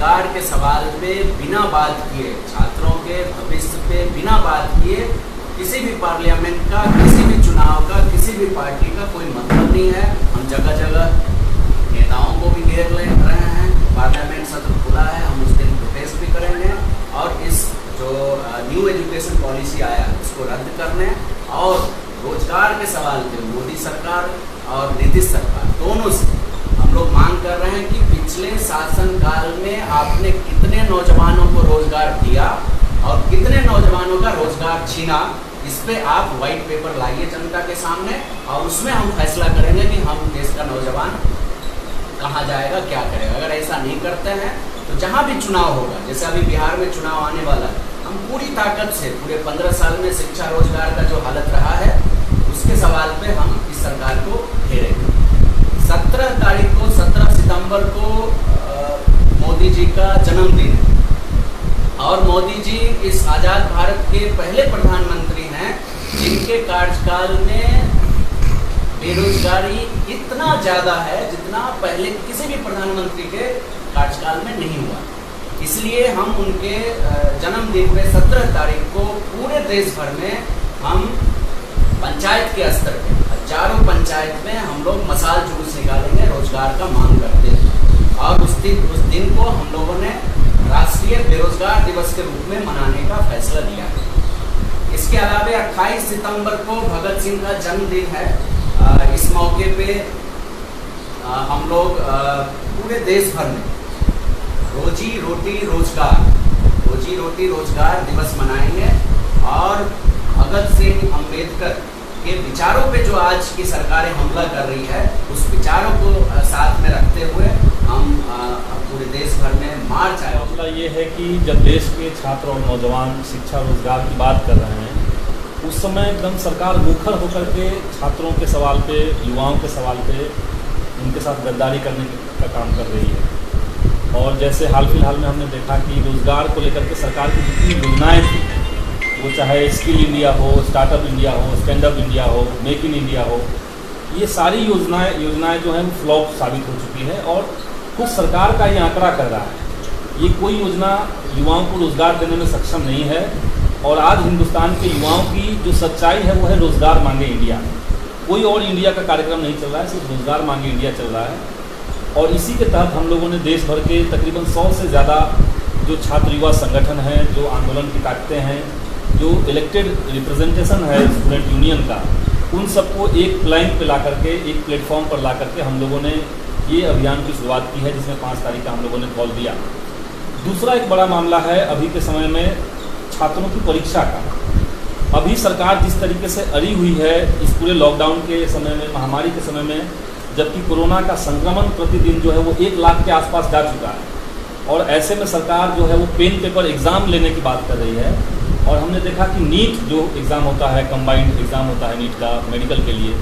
रोजगार के सवाल पे बिना बात किए, छात्रों के भविष्य पे बिना बात किए किसी भी पार्लियामेंट का, किसी भी चुनाव का, किसी भी पार्टी का कोई मतलब नहीं है। हम जगह जगह नेताओं को भी घेर ले रहे हैं। पार्लियामेंट सत्र खुला है, हम उस दिन प्रोटेस्ट भी करेंगे और इस जो न्यू एजुकेशन पॉलिसी आया उसको रद्द करने और रोजगार के सवाल पे मोदी सरकार और नीतीश सरकार दोनों से हम लोग मांग कर रहे हैं कि पिछले शासनकाल में आपने कितने नौजवानों को रोजगार दिया और कितने नौजवानों का रोजगार छीना। इस पे आप व्हाइट पेपर लाइए जनता के सामने और उसमें हम फैसला करेंगे कि हम देश का नौजवान कहाँ जाएगा, क्या करेगा। अगर ऐसा नहीं करते हैं तो जहाँ भी चुनाव होगा, जैसे अभी बिहार में चुनाव आने वाला है, हम पूरी ताकत से पूरे 15 साल में शिक्षा रोजगार का जो हालत रहा है उसके सवाल पे हम इस सरकार को घेरेंगे। 17 तारीख को 17 सितंबर को मोदी जी का जन्मदिन है और मोदी जी इस आज़ाद भारत के पहले प्रधानमंत्री हैं जिनके कार्यकाल में बेरोजगारी इतना ज़्यादा है जितना पहले किसी भी प्रधानमंत्री के कार्यकाल में नहीं हुआ। इसलिए हम उनके जन्मदिन पे 17 तारीख को पूरे देश भर में हम पंचायत के स्तर पे हजारों पंचायत में हम लोग मसाल जुलूस निकालेंगे रोजगार का मांग करते हैं और उस दिन को हम लोगों ने राष्ट्रीय बेरोजगार दिवस के रूप में मनाने का फैसला लिया है। इसके अलावा 28 सितंबर को भगत सिंह का जन्मदिन है। इस मौके पे हम लोग पूरे देश भर में रोजी रोटी रोजगार दिवस मनाएंगे और भगत सिंह अम्बेडकर के विचारों पे जो आज की सरकारें हमला कर रही है उस विचारों को साथ में रखते हुए हम पूरे देश भर में मार्च आए। मसला ये है कि जब देश के छात्र और नौजवान शिक्षा रोजगार की बात कर रहे हैं उस समय एकदम सरकार मुखर होकर के छात्रों के सवाल पे, युवाओं के सवाल पे उनके साथ गद्दारी करने का काम कर रही है। और जैसे हाल फिलहाल में हमने देखा कि रोजगार को लेकर के सरकार की जितनी योजनाएँ थी, वो चाहे स्किल इंडिया हो, स्टार्टअप इंडिया हो, स्टैंड अप इंडिया हो, मेक इन इंडिया हो, ये सारी योजनाएं जो हैं वो फ्लॉप साबित हो चुकी है और खुद सरकार का ये आंकड़ा कर रहा है। ये कोई योजना युवाओं को रोजगार देने में सक्षम नहीं है और आज हिंदुस्तान के युवाओं की जो सच्चाई है वो है रोजगार मांगे इंडिया। कोई और इंडिया का कार्यक्रम नहीं चल रहा है, सिर्फ रोजगार मांगे इंडिया चल रहा है। और इसी के तहत हम लोगों ने देश भर के तकरीबन 100 से ज़्यादा जो छात्र युवा संगठन हैं, जो आंदोलन की ताकतें हैं, जो इलेक्टेड रिप्रेजेंटेशन है स्टूडेंट यूनियन का, उन सबको एक प्लान पे ला करके, एक प्लेटफॉर्म पर ला करके हम लोगों ने ये अभियान की शुरुआत की है जिसमें 5 तारीख का हम लोगों ने कॉल दिया। दूसरा एक बड़ा मामला है अभी के समय में छात्रों की परीक्षा का। अभी सरकार जिस तरीके से अड़ी हुई है इस पूरे लॉकडाउन के समय में, महामारी के समय में, जबकि कोरोना का संक्रमण प्रतिदिन जो है वो 1 लाख के आसपास जा चुका है और ऐसे में सरकार जो है वो पेन पेपर एग्ज़ाम लेने की बात कर रही है। और हमने देखा कि नीट जो एग्ज़ाम होता है, कंबाइंड एग्ज़ाम होता है नीट का मेडिकल के लिए,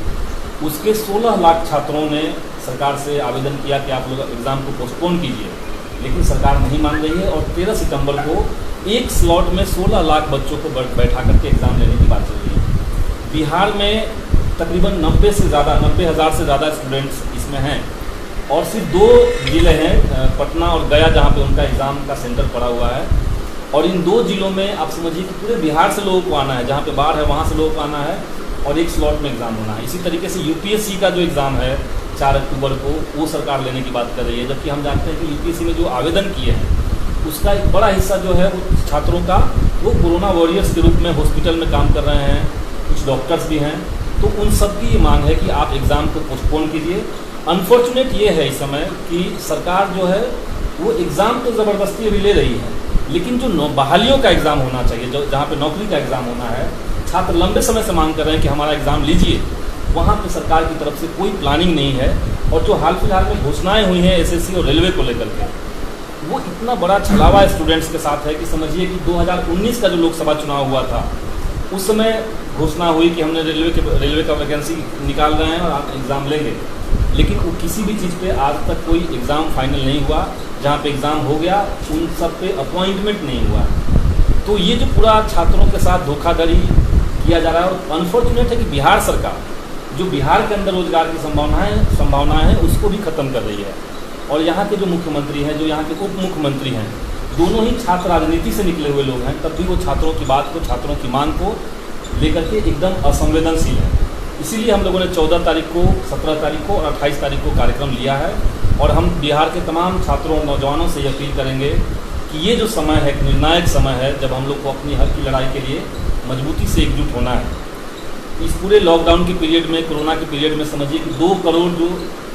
उसके 16 लाख छात्रों ने सरकार से आवेदन किया कि आप लोग एग्ज़ाम को पोस्टपोन कीजिए, लेकिन सरकार नहीं मान रही है और 13 सितंबर को एक स्लॉट में 16 लाख बच्चों को बैठा करके एग्ज़ाम लेने की बात चल रही है। बिहार में तकरीबन 90 हज़ार से ज़्यादा स्टूडेंट्स इसमें हैं और सिर्फ 2 ज़िले हैं, पटना और गया, जहाँ पे उनका एग्ज़ाम का सेंटर पड़ा हुआ है। और इन 2 जिलों में आप समझिए कि पूरे बिहार से लोगों को आना है, जहाँ पे बाढ़ है वहाँ से लोगों को आना है और एक स्लॉट में एग्ज़ाम होना है। इसी तरीके से यूपीएससी का जो एग्ज़ाम है 4 अक्टूबर को, वो सरकार लेने की बात कर रही है, जबकि हम जानते हैं कि यूपीएससी में जो आवेदन किए हैं उसका एक बड़ा हिस्सा जो है वो छात्रों का वो कोरोना वॉरियर्स के रूप में हॉस्पिटल में काम कर रहे हैं, कुछ डॉक्टर्स भी हैं। तो उन सब की ये मांग है कि आप एग्ज़ाम को पोस्टपोन कीजिए। अनफॉर्चुनेट ये है इस समय कि सरकार जो है वो एग्ज़ाम तो ज़बरदस्ती अभी ले रही है, लेकिन जो बहालियों का एग्ज़ाम होना चाहिए, जो जहाँ पे नौकरी का एग्ज़ाम होना है, छात्र लंबे समय से मांग कर रहे हैं कि हमारा एग्ज़ाम लीजिए, वहाँ पे सरकार की तरफ से कोई प्लानिंग नहीं है। और जो हाल फिलहाल में घोषणाएँ हुई हैं एसएससी और रेलवे को लेकर के, वो इतना बड़ा छलावा स्टूडेंट्स के साथ है कि समझिए कि 2019 का जो लोकसभा चुनाव हुआ था उस समय घोषणा हुई कि हमने रेलवे का वैकेंसी निकाल रहे हैं और आप एग्ज़ाम लेंगे, लेकिन वो किसी भी चीज़ पे आज तक कोई एग्ज़ाम फाइनल नहीं हुआ। जहाँ पे एग्ज़ाम हो गया उन सब पे अपॉइंटमेंट नहीं हुआ। तो ये जो पूरा छात्रों के साथ धोखाधड़ी किया जा रहा है, और अनफॉर्चुनेट है कि बिहार सरकार जो बिहार के अंदर रोजगार की संभावनाएं हैं उसको भी ख़त्म कर रही है। और यहाँ के जो मुख्यमंत्री हैं, जो यहाँ के उप मुख्यमंत्री हैं, दोनों ही छात्र राजनीति से निकले हुए लोग हैं, तब भी वो छात्रों की बात को, छात्रों की मांग को लेकर के एकदम असंवेदनशील है। इसीलिए हम लोगों ने 14 तारीख को, 17 तारीख को और 28 तारीख को कार्यक्रम लिया है और हम बिहार के तमाम छात्रों और नौजवानों से ये अपील करेंगे कि ये जो समय है, एक निर्णायक समय है जब हम लोग को अपनी हक की लड़ाई के लिए मजबूती से एकजुट होना है। इस पूरे लॉकडाउन के पीरियड में, कोरोना के पीरियड में समझिए कि 2 करोड़ जो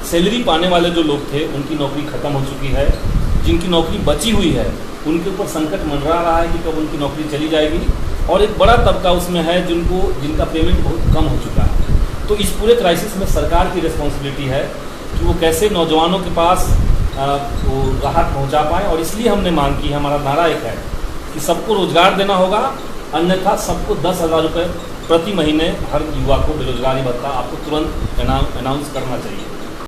सैलरी पाने वाले जो लोग थे उनकी नौकरी खत्म हो चुकी है। जिनकी नौकरी बची हुई है उनके ऊपर संकट मंडरा रहा है कि कब उनकी नौकरी चली जाएगी, और एक बड़ा तबका उसमें है जिनका पेमेंट बहुत कम हो चुका है। तो इस पूरे क्राइसिस में सरकार की रिस्पॉन्सिबिलिटी है कि वो कैसे नौजवानों के पास वो राहत पहुंचा पाए, और इसलिए हमने मांग की है, हमारा नारा एक है कि सबको रोजगार देना होगा, अन्यथा सबको 10,000 रुपये प्रति महीने हर युवा को बेरोजगारी भत्ता आपको तुरंत अनाउंस करना चाहिए।